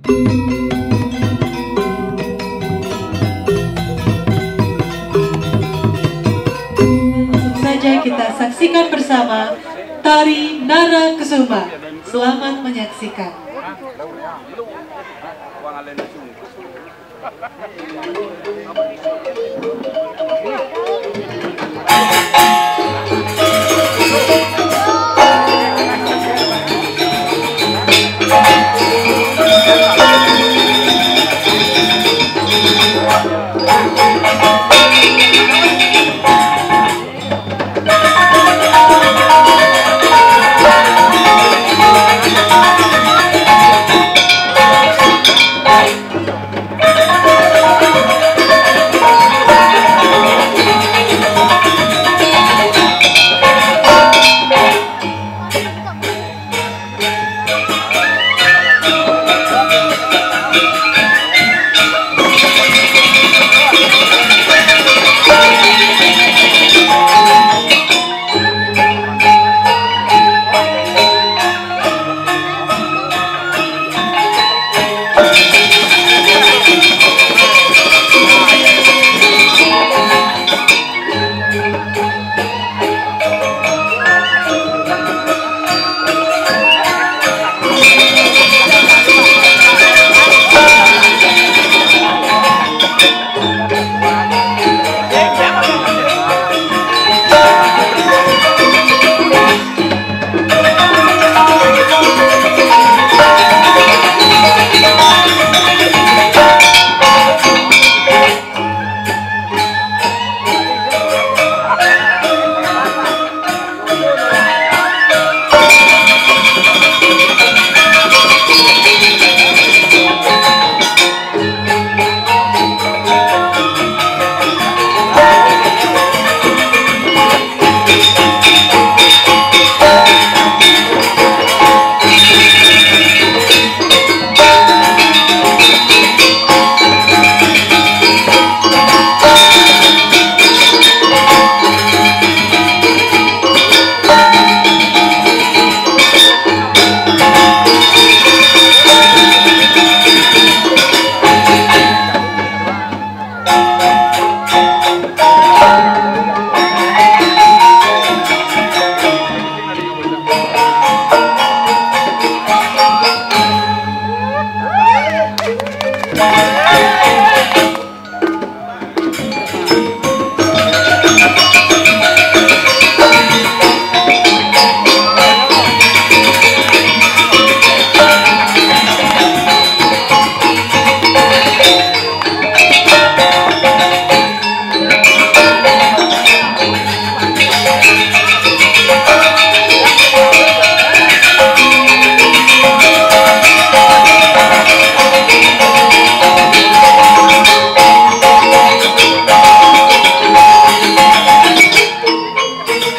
Langsung saja kita saksikan bersama Tari Nara Kesuma. Selamat menyaksikan.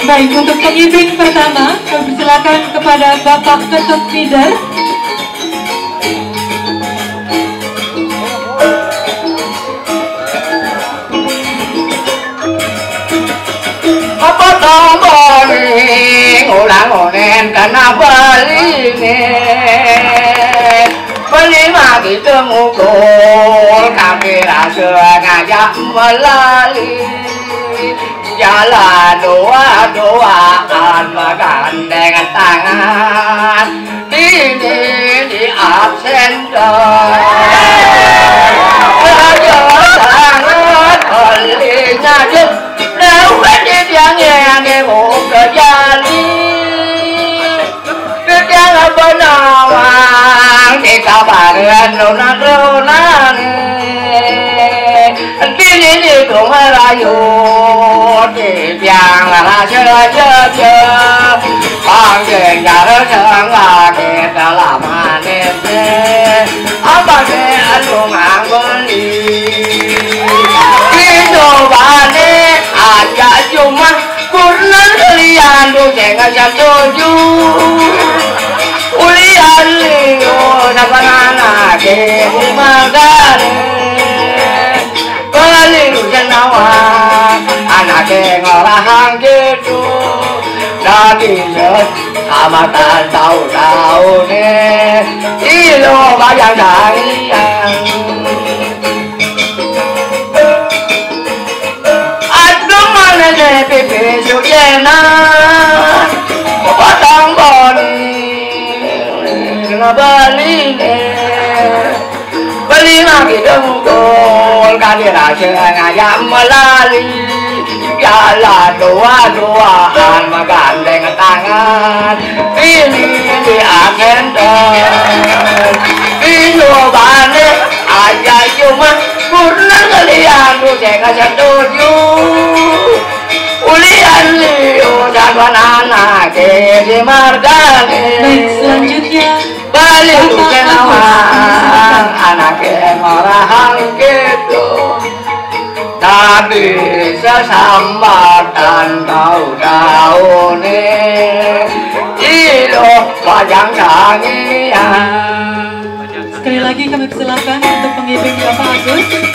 Baik, untuk pengiring pertama, kami persilakan kepada Bapak Ketuk Leader. Apa tombol ulang-ulang karena beli mati temukul kami rasa ngajak melalui jalan doa-doaan bergandengan tangan ini di absen saja sangat olinya jem lewat di tiang yang buka jali jangan benawang di kabaran lunak-lunak ini di rumah rayu di tiang raja-raja panggil gara tengah kita lama nete apa ke alungan beli hidupane aja cuma kurna kalian tuh jangan setuju ulian lingo nabanana ke magare paling jenawa anak ngorahang gitu dagingnya amatan tahu-tahu nih ilo wayang dangian aduh mana nih pipi sujenan potong boni beli beli lagi dengkul kali rasa ngayam melali jalan doa-doaan menggandeng tangan ini di agenda ini balik aja cuma pernah kalian saya setuju ulian liu dan anak di margane. Baik, selanjutnya balik kenawan anak orang gitu tapi sesambatan tahu-tahu nih itu wajang dangian. Sekali lagi kami persilakan untuk pengiring Bapak Agus.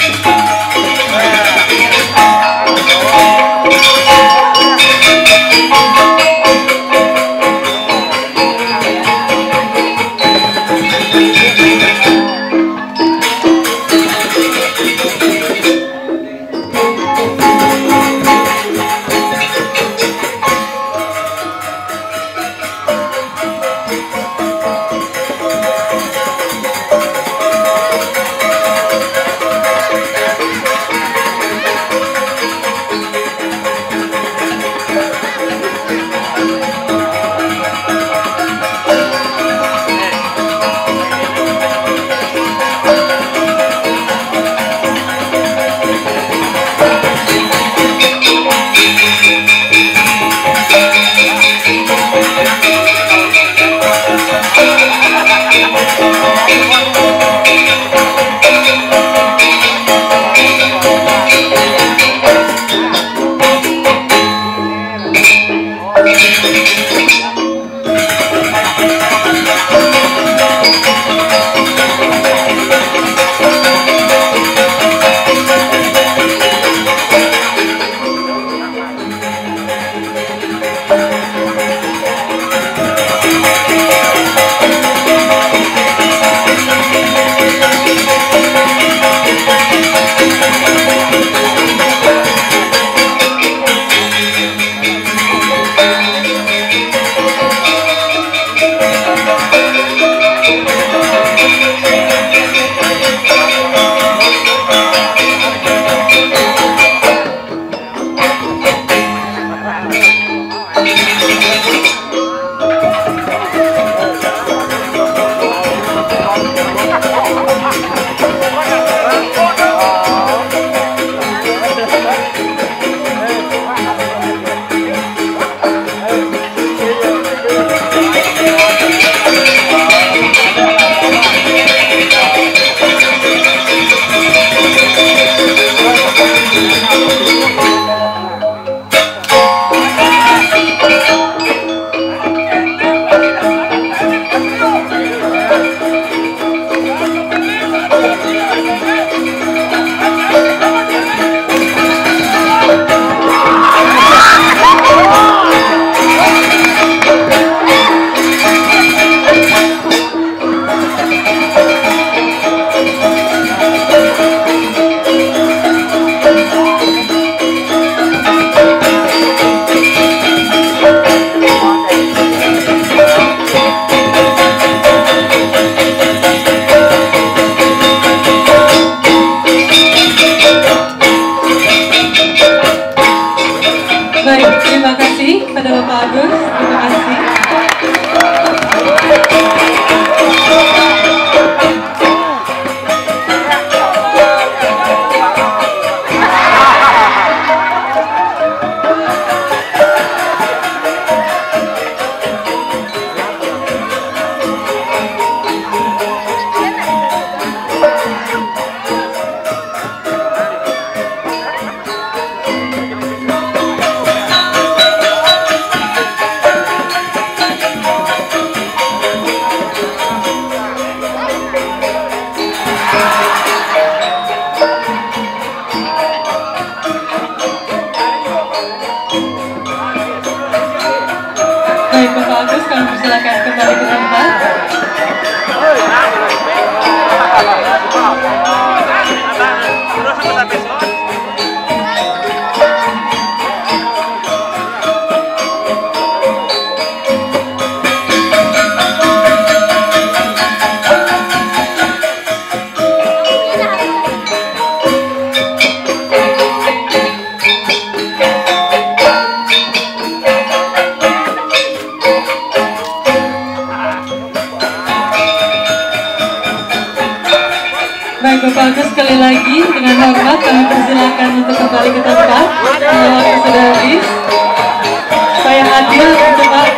Baik Bapak Agus, sekali lagi dengan hormat kami persilakan untuk kembali ke tempat. Waktu sudah habis. Supaya hadir untuk Pak.